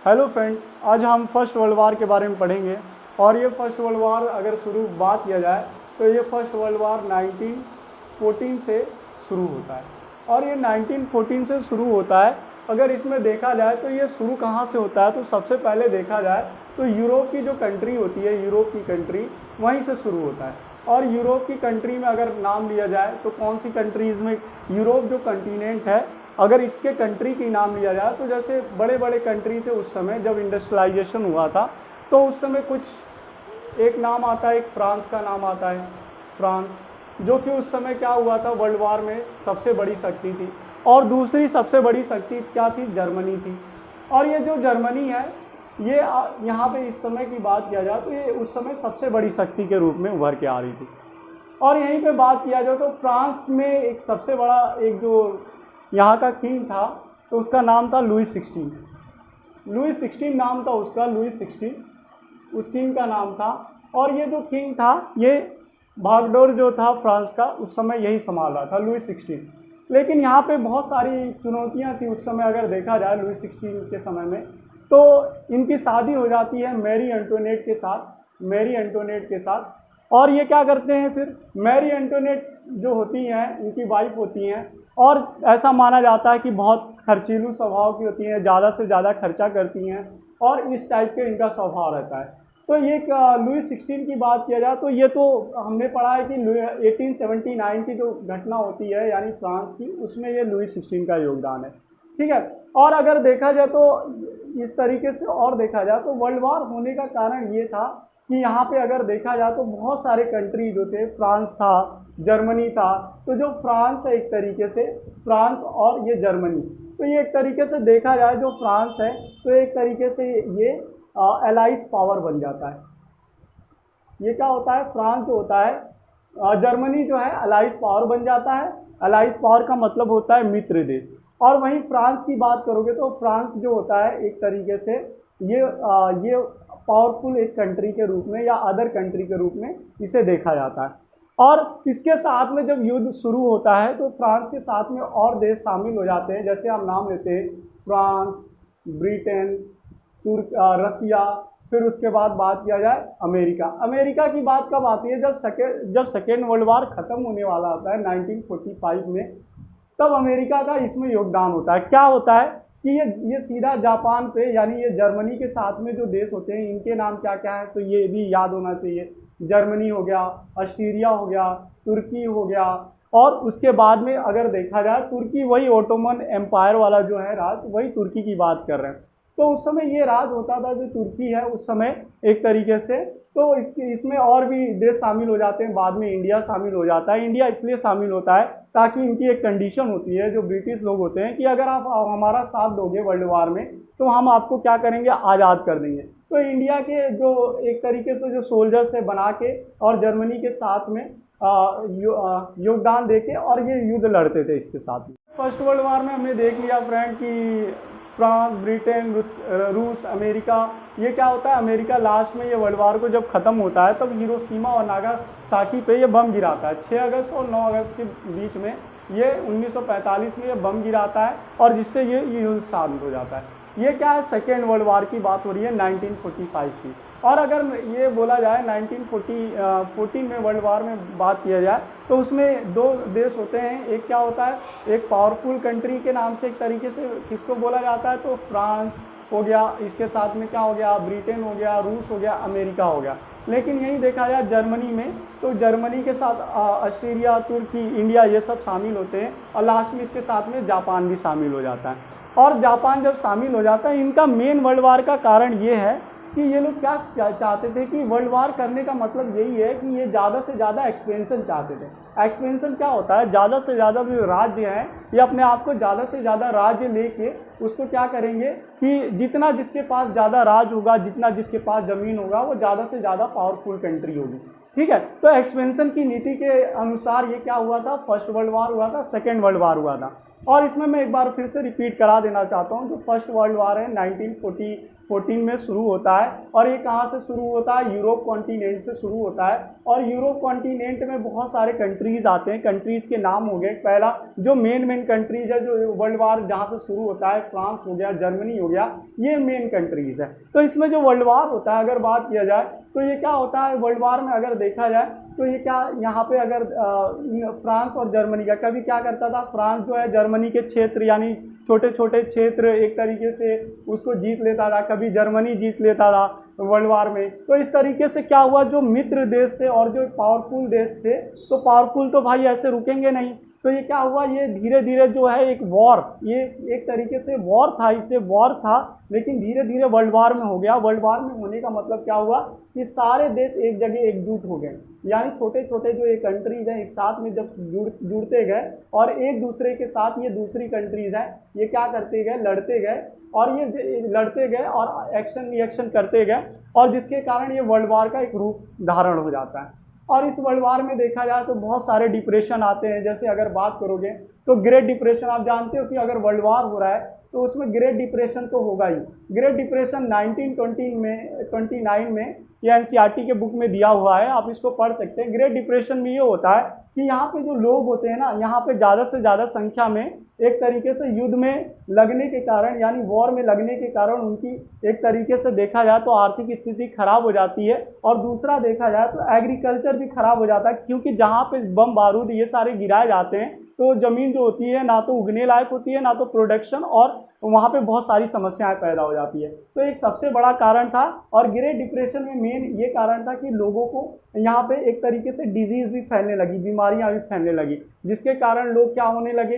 Hello friend, आज हम first world war के बारे में पढ़ेंगे। और ये फर्स्ट वर्ल्ड वार अगर शुरू बात किया जाए तो ये फर्स्ट वर्ल्ड वार 1914 से शुरू होता है। और ये 1914 से शुरू होता है। अगर इसमें देखा जाए तो ये शुरू कहाँ से होता है, तो सबसे पहले देखा जाए तो यूरोप की जो कंट्री होती है, यूरोप की कंट्री, वहीं से शुरू होता है। और यूरोप की कंट्री में अगर नाम लिया जाए तो कौन सी कंट्रीज़ में, यूरोप जो कंटिनेंट है, अगर इसके कंट्री की नाम लिया जाए तो जैसे बड़े बड़े कंट्री थे उस समय जब इंडस्ट्रियलाइजेशन हुआ था, तो उस समय कुछ एक नाम आता है, एक फ्रांस का नाम आता है। फ्रांस जो कि उस समय क्या हुआ था, वर्ल्ड वार में सबसे बड़ी शक्ति थी। और दूसरी सबसे बड़ी शक्ति क्या थी, जर्मनी थी। और ये जो जर्मनी है, ये यहाँ पे इस समय की बात किया जाए तो ये उस समय सबसे बड़ी शक्ति के रूप में उभर के आ रही थी। और यहीं पे बात किया जाए तो फ्रांस में एक सबसे बड़ा एक जो यहाँ का किंग था, तो उसका नाम था लुई 16 नाम था उसका, लुई 16 उस किंग का नाम था। और ये जो किंग था, ये भागडोर जो था फ्रांस का, उस समय यही संभाल रहा था, लुई 16। लेकिन यहाँ पे बहुत सारी चुनौतियाँ थी उस समय। अगर देखा जाए लुई 16 के समय में, तो इनकी शादी हो जाती है मैरी एंटोनेट के साथ। और ये क्या करते हैं फिर, मैरी एंटोनेट जो होती हैं, इनकी वाइफ होती हैं, और ऐसा माना जाता है कि बहुत खर्चीलू स्वभाव की होती हैं, ज़्यादा से ज़्यादा खर्चा करती हैं, और इस टाइप के इनका स्वभाव रहता है। तो ये लुई 16 की बात किया जाए तो ये तो हमने पढ़ा है कि 1879 की जो घटना होती है यानी फ्रांस की, उसमें ये लुई 16 का योगदान है। ठीक है। और अगर देखा जाए तो इस तरीके से और देखा जाए तो वर्ल्ड वार होने का कारण ये था कि यहाँ पे अगर देखा जाए तो बहुत सारे कंट्री जो थे, फ्रांस था, जर्मनी था। तो जो फ्रांस है एक तरीके से, फ्रांस और ये जर्मनी, तो ये एक तरीके से देखा जाए जो फ्रांस है तो एक तरीके से ये एलाइज पावर बन जाता है। ये क्या होता है, फ्रांस जो होता है, जर्मनी जो है एलाइज पावर बन जाता है। एलाइज पावर का मतलब होता है मित्र देश। और वहीं फ्रांस की बात करोगे तो फ्रांस जो होता है एक तरीके से ये पावरफुल एक कंट्री के रूप में या अदर कंट्री के रूप में इसे देखा जाता है। और इसके साथ में जब युद्ध शुरू होता है तो फ्रांस के साथ में और देश शामिल हो जाते हैं। जैसे हम नाम लेते हैं फ्रांस, ब्रिटेन, रसिया, फिर उसके बाद बात किया जाए अमेरिका की बात कब आती है, जब सेकेंड वर्ल्ड वार ख़त्म होने वाला होता है 1945 में, तब अमेरिका का इसमें योगदान होता है। क्या होता है कि ये सीधा जापान पे, यानी ये जर्मनी के साथ में जो देश होते हैं, इनके नाम क्या क्या है तो ये भी याद होना चाहिए। जर्मनी हो गया, ऑस्ट्रिया हो गया, तुर्की हो गया। और उसके बाद में अगर देखा जाए तुर्की, वही ओटोमन एम्पायर वाला जो है राज, वही तुर्की की बात कर रहे हैं। तो उस समय ये राज होता था जो तुर्की है उस समय एक तरीके से। तो इसमें और भी देश शामिल हो जाते हैं। बाद में इंडिया शामिल हो जाता है। इंडिया इसलिए शामिल होता है ताकि इनकी एक कंडीशन होती है, जो ब्रिटिश लोग होते हैं, कि अगर आप हमारा साथ दोगे वर्ल्ड वार में तो हम आपको क्या करेंगे, आज़ाद कर देंगे। तो इंडिया के जो एक तरीके से जो सोल्जर्स है बना के और जर्मनी के साथ में योगदान देके और ये युद्ध लड़ते थे इसके साथ में। फर्स्ट वर्ल्ड वार में हमने देख लिया फ्रेंड कि फ्रांस, ब्रिटेन, रूस, अमेरिका, ये क्या होता है, अमेरिका लास्ट में ये वर्ल्ड वार को जब ख़त्म होता है तब हिरोशिमा और नागासाकी पे ये बम गिराता है। 6 अगस्त और 9 अगस्त के बीच में ये 1945 में ये बम गिराता है, और जिससे ये युद्ध शांत हो जाता है। ये क्या है, सेकेंड वर्ल्ड वार की बात हो रही है 1945 की। और अगर ये बोला जाए 1914 में वर्ल्ड वार में बात किया जाए तो उसमें 2 देश होते हैं। एक क्या होता है, एक पावरफुल कंट्री के नाम से एक तरीके से किसको बोला जाता है, तो फ्रांस हो गया, इसके साथ में क्या हो गया, ब्रिटेन हो गया, रूस हो गया, अमेरिका हो गया। लेकिन यही देखा जाए जर्मनी में, तो जर्मनी के साथ ऑस्ट्रिया, तुर्की, इंडिया, ये सब शामिल होते हैं। और लास्ट में इसके साथ में जापान भी शामिल हो जाता है। और जापान जब शामिल हो जाता है, इनका मेन वर्ल्ड वार का कारण ये है कि ये लोग क्या चाहते थे कि वर्ल्ड वार करने का मतलब यही है कि ये ज़्यादा से ज़्यादा एक्सपेंशन चाहते थे। एक्सपेंशन क्या होता है, ज़्यादा से ज़्यादा जो राज्य हैं ये अपने आप को ज़्यादा से ज़्यादा राज्य लेके उसको क्या करेंगे कि जितना जिसके पास ज़्यादा राज होगा, जितना जिसके पास ज़मीन होगा, वो ज़्यादा से ज़्यादा पावरफुल कंट्री होगी। ठीक है। तो एक्सपेंशन की नीति के अनुसार ये क्या हुआ था, फर्स्ट वर्ल्ड वार हुआ था, सेकेंड वर्ल्ड वार हुआ था। और इसमें मैं एक बार फिर से रिपीट करा देना चाहता हूँ, जो फर्स्ट वर्ल्ड वार है 1914 में शुरू होता है। और ये कहाँ से शुरू होता है? यूरोप कॉन्टिनेंट से शुरू होता है। और यूरोप कॉन्टिनेंट में बहुत सारे कंट्रीज़ आते हैं। कंट्रीज़ के नाम हो गए, पहला जो मेन कंट्रीज़ है जो वर्ल्ड वार जहाँ से शुरू होता है, फ्रांस हो गया, जर्मनी हो गया, ये मेन कंट्रीज़ है। तो इसमें जो वर्ल्ड वार होता है, अगर बात किया जाए तो ये क्या होता है वर्ल्ड वार में, अगर देखा जाए तो ये क्या यहाँ पे अगर फ्रांस और जर्मनी का, कभी क्या करता था, फ्रांस जो है जर्मनी के क्षेत्र यानी छोटे छोटे क्षेत्र एक तरीके से उसको जीत लेता था, कभी जर्मनी जीत लेता था वर्ल्ड वार में। तो इस तरीके से क्या हुआ, जो मित्र देश थे और जो पावरफुल देश थे, तो पावरफुल तो भाई ऐसे रुकेंगे नहीं, तो ये क्या हुआ, ये धीरे धीरे जो है एक वॉर, ये एक तरीके से वॉर था, इससे वॉर था, लेकिन धीरे धीरे वर्ल्ड वार में हो गया। वर्ल्ड वार में होने का मतलब क्या हुआ कि सारे देश एक जगह एकजुट हो गए, यानी छोटे छोटे जो ये कंट्रीज हैं एक साथ में जब जुड़ते गए और एक दूसरे के साथ ये दूसरी कंट्रीज हैं ये क्या करते गए, लड़ते गए, और ये लड़ते गए और एक्शन रिएक्शन करते गए, और जिसके कारण ये वर्ल्ड वार का एक रूप धारण हो जाता है। और इस वर्ल्ड वार में देखा जाए तो बहुत सारे डिप्रेशन आते हैं। जैसे अगर बात करोगे तो ग्रेट डिप्रेशन, आप जानते हो कि अगर वर्ल्ड वार हो रहा है तो उसमें ग्रेट डिप्रेशन तो होगा ही। ग्रेट डिप्रेशन 1929 में ये एनसीईआरटी के बुक में दिया हुआ है, आप इसको पढ़ सकते हैं। ग्रेट डिप्रेशन में ये होता है कि यहाँ पे जो लोग होते हैं ना, यहाँ पे ज़्यादा से ज़्यादा संख्या में एक तरीके से युद्ध में लगने के कारण, यानी वॉर में लगने के कारण उनकी एक तरीके से देखा जाए तो आर्थिक स्थिति खराब हो जाती है, और दूसरा देखा जाए तो एग्रीकल्चर भी खराब हो जाता है, क्योंकि जहाँ पे बम बारूद ये सारे गिराए जाते हैं तो ज़मीन जो होती है ना तो उगने लायक होती है ना तो प्रोडक्शन, और वहाँ पे बहुत सारी समस्याएं पैदा हो जाती है। तो एक सबसे बड़ा कारण था, और ग्रेट डिप्रेशन में मेन ये कारण था कि लोगों को यहाँ पे एक तरीके से डिजीज़ भी फैलने लगी, बीमारियाँ भी फैलने लगी, जिसके कारण लोग क्या होने लगे,